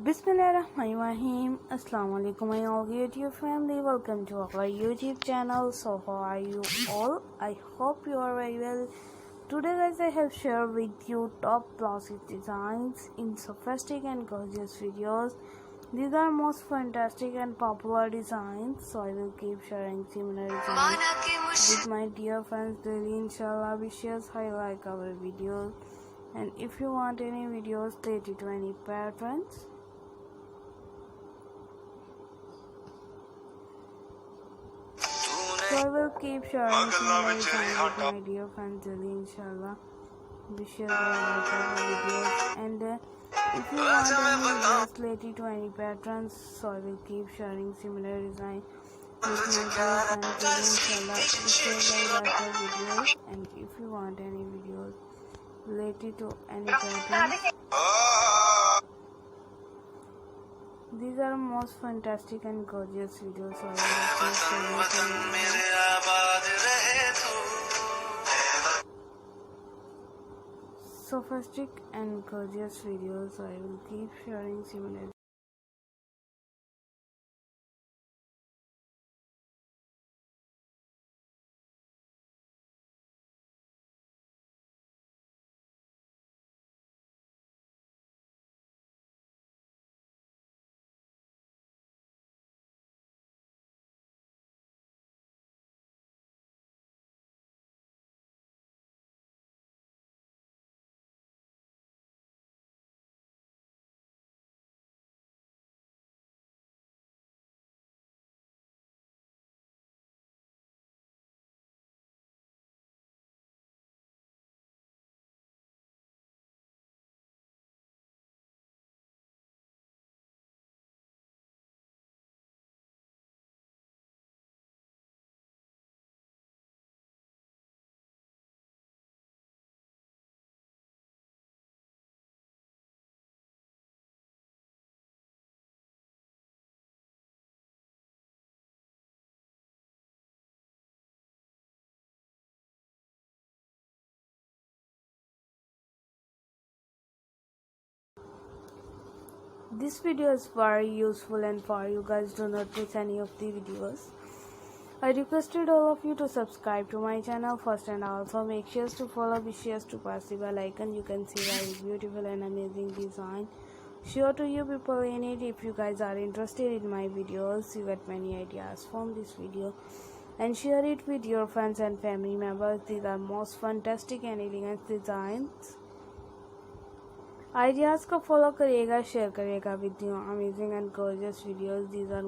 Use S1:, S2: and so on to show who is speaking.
S1: Bismillahirrahmanirrahim. Assalamu alaikum my all YouTube family. Welcome to our YouTube channel. So how are you all? I hope you are very well. Today guys, I have shared with you top blouse designs in sophisticated and gorgeous videos. These are most fantastic and popular designs, so I will keep sharing similar designs with my dear friends daily. Inshallah, wishes I like our videos, and if you want any videos related to any patterns, so I will keep sharing similar designs with my dear friends daily. Inshallah, wishes I like our videos, and if you want any videos related to any patterns, so I will keep sharing similar design with my dear friends daily. Inshallah, wishes I like our videos, and if you want any videos related to any patterns, these are most fantastic and gorgeous videos, so I will keep sharing sophisticated and gorgeous videos, so I will keep sharing similar. This video is very useful, and for you guys do not miss any of the videos, I requested all of you to subscribe to my channel first, and also make sure to follow, be sure to press the bell icon. You can see very beautiful and amazing design sure to you people in it. If you guys are interested in my videos, you get many ideas from this video and share it with your friends and family members. These are most fantastic and elegant designs. Ideas को follow करिएगा, share करिएगा with you amazing and gorgeous videos. These are